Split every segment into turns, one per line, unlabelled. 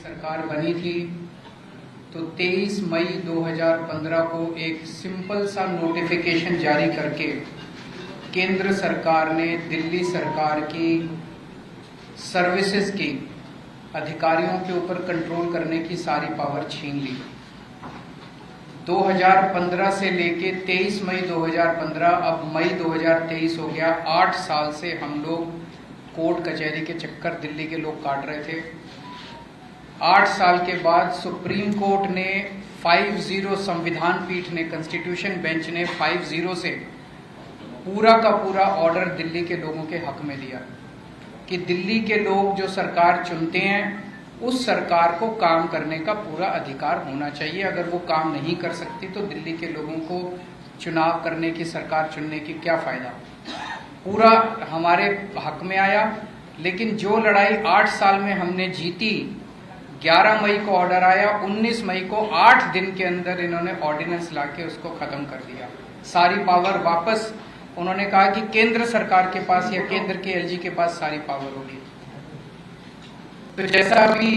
सरकार बनी थी तो 23 मई 2015 को एक सिंपल सा नोटिफिकेशन जारी करके केंद्र सरकार ने दिल्ली सरकार की सर्विसेज की अधिकारियों के ऊपर कंट्रोल करने की सारी पावर छीन ली। 2015 से लेके 23 मई 2015 अब मई 2023 हो गया। 8 साल से हम लोग कोर्ट कचहरी के चक्कर दिल्ली के लोग काट रहे थे। 8 साल के बाद सुप्रीम कोर्ट ने 5-0 संविधान पीठ ने कॉन्स्टिट्यूशन बेंच ने 5-0 से पूरा का पूरा ऑर्डर दिल्ली के लोगों के हक में दिया कि दिल्ली के लोग जो सरकार चुनते हैं उस सरकार को काम करने का पूरा अधिकार होना चाहिए। अगर वो काम नहीं कर सकती तो दिल्ली के लोगों को चुनाव करने की, सरकार चुनने की क्या फायदा। पूरा हमारे हक में आया। लेकिन जो लड़ाई 8 साल में हमने जीती, 11 मई को ऑर्डर आया, 19 मई को 8 दिन के अंदर इन्होंने ऑर्डिनेंस लाके उसको खत्म कर दिया। सारी पावर वापस, उन्होंने कहा कि केंद्र सरकार के पास या केंद्र के एलजी के पास सारी पावर होगी। तो जैसा अभी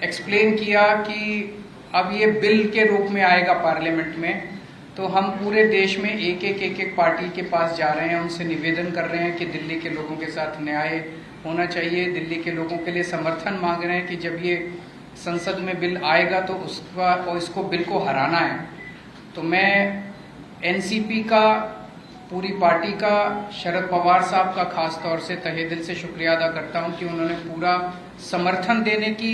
एक्सप्लेन किया कि अब ये बिल के रूप में आएगा पार्लियामेंट में, तो हम पूरे देश में एक एक पार्टी के पास जा रहे हैं, उनसे निवेदन कर रहे हैं कि दिल्ली के लोगों के साथ न्याय होना चाहिए। दिल्ली के लोगों के लिए समर्थन मांग रहे हैं कि जब ये संसद में बिल आएगा तो इसको बिल को हराना है। तो मैं एनसीपी का, पूरी पार्टी का, शरद पवार साहब का खास तौर से तहे दिल से शुक्रिया अदा करता हूं कि उन्होंने पूरा समर्थन देने की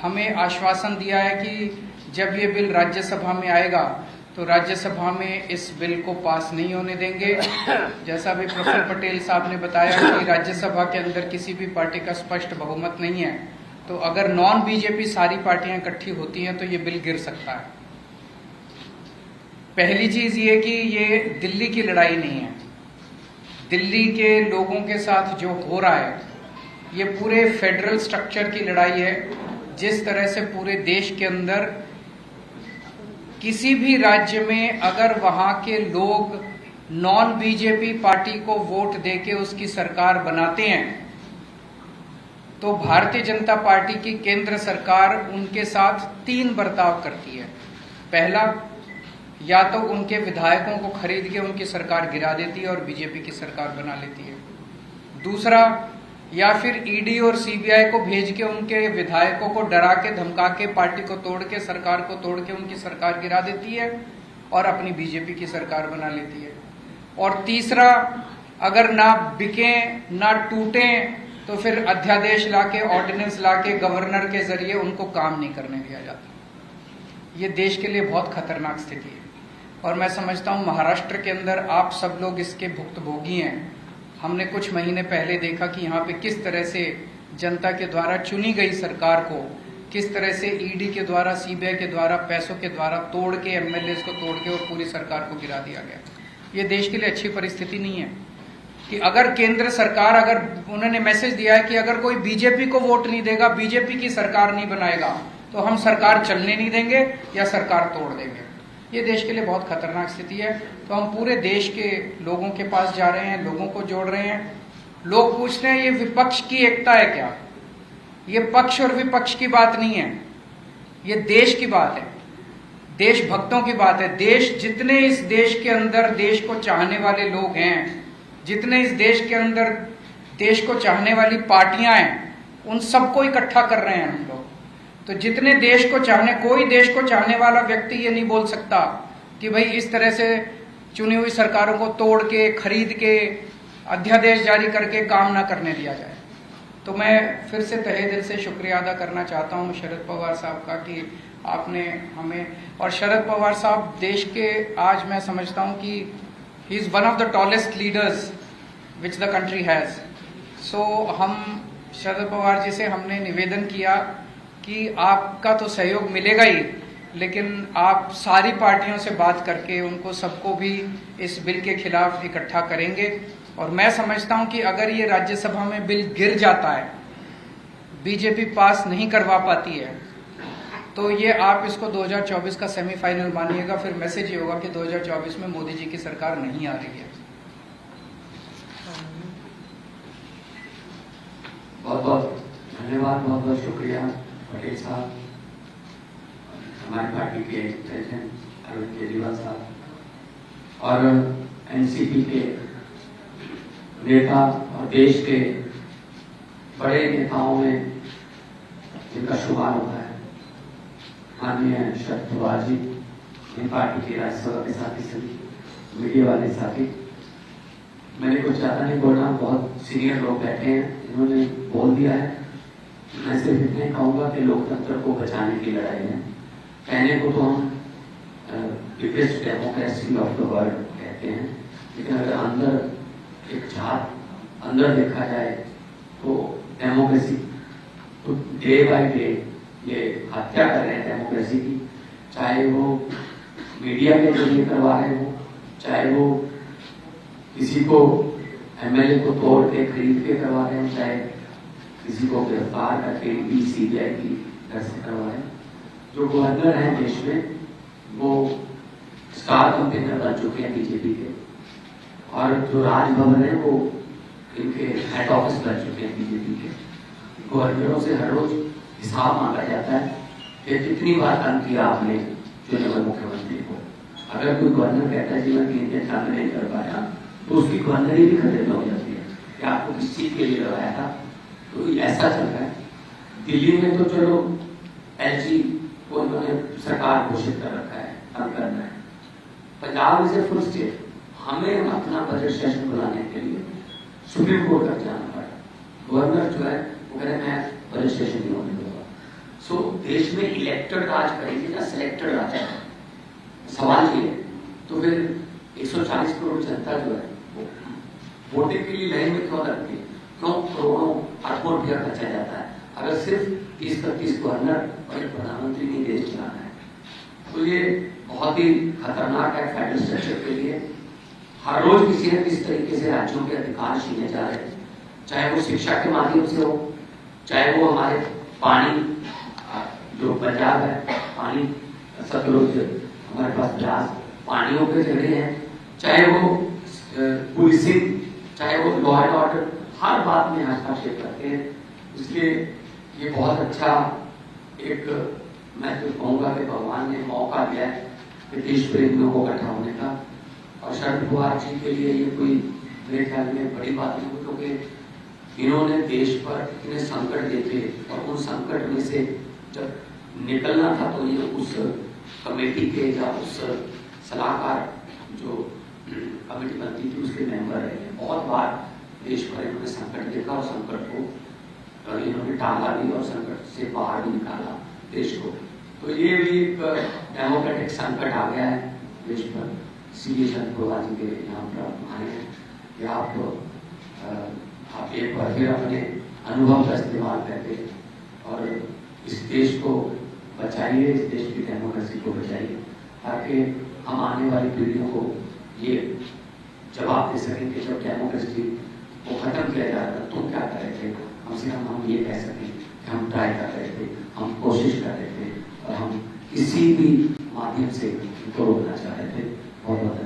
हमें आश्वासन दिया है कि जब ये बिल राज्यसभा में आएगा तो राज्यसभा में इस बिल को पास नहीं होने देंगे। जैसा भी प्रोफेसर पटेल साहब ने बताया कि राज्यसभा के अंदर किसी भी पार्टी का स्पष्ट बहुमत नहीं है, तो अगर नॉन बीजेपी सारी पार्टियां इकट्ठी होती हैं तो ये बिल गिर सकता है। पहली चीज ये कि ये दिल्ली की लड़ाई नहीं है, दिल्ली के लोगों के साथ जो हो रहा है ये पूरे फेडरल स्ट्रक्चर की लड़ाई है। जिस तरह से पूरे देश के अंदर किसी भी राज्य में अगर वहां के लोग नॉन बीजेपी पार्टी को वोट देके उसकी सरकार बनाते हैं तो भारतीय जनता पार्टी की केंद्र सरकार उनके साथ 3 बर्ताव करती है। पहला, या तो उनके विधायकों को खरीद के उनकी सरकार गिरा देती है और बीजेपी की सरकार बना लेती है। दूसरा, या फिर ईडी और सीबीआई को भेज के उनके विधायकों को डरा के धमका के पार्टी को तोड़ के, सरकार को तोड़ के उनकी सरकार गिरा देती है और अपनी बीजेपी की सरकार बना लेती है। और तीसरा, अगर ना बिके ना टूटे तो फिर अध्यादेश लाके, ऑर्डिनेंस लाके गवर्नर के जरिए उनको काम नहीं करने दिया जाता। ये देश के लिए बहुत खतरनाक स्थिति है और मैं समझता हूं महाराष्ट्र के अंदर आप सब लोग इसके भुक्तभोगी हैं। हमने कुछ महीने पहले देखा कि यहाँ पे किस तरह से जनता के द्वारा चुनी गई सरकार को किस तरह से ईडी के द्वारा, सीबीआई के द्वारा, पैसों के द्वारा तोड़ के, एमएलए को तोड़ के और पूरी सरकार को गिरा दिया गया। ये देश के लिए अच्छी परिस्थिति नहीं है कि अगर केंद्र सरकार, अगर उन्होंने मैसेज दिया है कि अगर कोई बीजेपी को वोट नहीं देगा, बीजेपी की सरकार नहीं बनाएगा तो हम सरकार चलने नहीं देंगे या सरकार तोड़ देंगे। ये देश के लिए बहुत खतरनाक स्थिति है। तो हम पूरे देश के लोगों के पास जा रहे हैं, लोगों को जोड़ रहे हैं। लोग पूछते हैं ये विपक्ष की एकता है क्या? ये पक्ष और विपक्ष की बात नहीं है, ये देश की बात है, देशभक्तों की बात है। देश, जितने इस देश के अंदर देश को चाहने वाले लोग हैं, जितने इस देश के अंदर देश को चाहने वाली पार्टियां हैं, उन सबको इकट्ठा कर रहे हैं हम लोग। तो जितने देश को चाहने, कोई देश को चाहने वाला व्यक्ति ये नहीं बोल सकता कि भाई इस तरह से चुनी हुई सरकारों को तोड़ के, खरीद के, अध्यादेश जारी करके काम ना करने दिया जाए। तो मैं फिर से तहे दिल से शुक्रिया अदा करना चाहता हूं शरद पवार साहब का कि आपने हमें, और शरद पवार साहब देश के, आज मैं समझता हूं कि he is one of the tallest leaders which the country has. So हम शरद पवार जी से हमने निवेदन किया कि आपका तो सहयोग मिलेगा ही, लेकिन आप सारी पार्टियों से बात करके उनको सबको भी इस बिल के खिलाफ इकट्ठा करेंगे। और मैं समझता हूं कि अगर ये राज्यसभा में बिल गिर जाता है, बीजेपी पास नहीं करवा पाती है, तो ये आप इसको 2024 का सेमीफाइनल मानिएगा। फिर मैसेज ये होगा कि 2024 में मोदी जी की सरकार नहीं आ रही है।
बहुत बहुत धन्यवाद, बहुत बहुत शुक्रिया पटेल साहब, हमारी पार्टी के प्रेसिडेंट अरविंद केजरीवाल साहब और एनसीपी के नेता और देश के बड़े नेताओं में जिनका शुमार होता है, माननीय शरद पवार जी, इन पार्टी के राज्यसभा के साथी, सभी मीडिया वाले साथी। मैंने कुछ ज़्यादा नहीं बोलना, बहुत सीनियर लोग बैठे हैं, इन्होंने बोल दिया है। मैं सिर्फ इतना ही कहूँगा कि लोकतंत्र को बचाने की लड़ाई है। कहने को तो हम biggest democracy of the world कहते हैं, लेकिन अगर अंदर एक झात अंदर देखा जाए तो डेमोक्रेसी तो डे बाय डे ये हत्या कर रहे हैं डेमोक्रेसी की, चाहे वो मीडिया के जरिए करवा रहे हो, चाहे वो किसी को एमएलए को तोड़ के खरीद के करवा रहे हैं, चाहे किसी को गिरफ्तार करके सीबीआई की घर से करवा रहे हैं। जो गवर्नर हैं देश में वो स्टार कंपेनर बन चुके हैं बीजेपी के, और जो राजभवन है वो इनके हेड ऑफिस बन चुके हैं बीजेपी के। गवर्नरों से हर रोज हिसाब मांगा जाता है कि कितनी बार काम किया आपने चुने हुए मुख्यमंत्री को। अगर कोई गवर्नर कहता है जी मैं 3 दिन काम नहीं कर पाया, तो उसकी गवर्नरी भी खत्म हो जाती है कि आपको किस चीज के लिए लगाया था। तो ऐसा चल रहा है। दिल्ली में तो चलो एलजी को इन्होंने सरकार घोषित कर रखा है, अब करना है। Punjab is a full state, हमें अपना बजट सेशन बुलाने के लिए सुप्रीम कोर्ट तक जाना पड़ा। गवर्नर जो है वो कह रहे मैं बजट सेशन नहीं होने दूंगा। सो देश में इलेक्टेड राज करेंगे या सिलेक्टेड राज है, सवाल ये है। तो फिर 140 करोड़ जनता जो है वो वोटिंग के लिए लाइन में क्यों लगती है, क्यों करोड़ों अरबों रुपया खर्चा जाता है अगर सिर्फ 30-35 गवर्नर और एक प्रधानमंत्री नहीं देश चलाना है। तो ये बहुत ही खतरनाक है फेडरल स्ट्रक्चर के लिए। हर रोज किसी न किसी तरीके से राज्यों के अधिकार छीने जा रहे हैं, चाहे वो शिक्षा के माध्यम से हो, चाहे वो हमारे पानी जो पंजाब है, पानी सतलुज हमारे पास 50 पानियों के जरिए हैं, चाहे वो पुलिसिंग, चाहे वो लॉ एंड ऑर्डर, हर बात में हस्तक्षेप करते हैं। इसलिए ये बहुत अच्छा एक, मैं तो कहूँगा कि भगवान ने मौका दिया है कि देश प्रेमियों को इकट्ठा होने का। और शरद पवार जी के लिए ये कोई मेरे ख्याल में बड़ी बात नहीं हुई, क्योंकि इन्होंने देश पर इतने संकट देखे और उन संकट में से जब निकलना था तो ये उस कमेटी के या उस सलाहकार जो कमेटी बनती थी उसके मेंबर रहे। बहुत बार देश भर इन्होंने संकट देखा और संकट को इन्होंने टाला भी और संकट से बाहर भी निकाला देश को। तो ये भी एक डेमोक्रेटिक संकट आ गया है देश पर। सीधे शरद पवार जी के यहाँ पर आए हैं कि आप एक बार फिर अपने अनुभव का इस्तेमाल करके और इस देश को बचाइए, इस देश की डेमोक्रेसी को बचाइए, ताकि हम आने वाली पीढ़ियों को ये जवाब दे सकें कि जब डेमोक्रेसी को खत्म किया जा रहा था तुम क्या कर रहे थे। कम से कम हम ये कह सकें कि हम ट्राई कर रहे थे, हम कोशिश कर रहे थे और हम किसी भी माध्यम से इनको रोकना चाह रहे थे। बहुत बहुत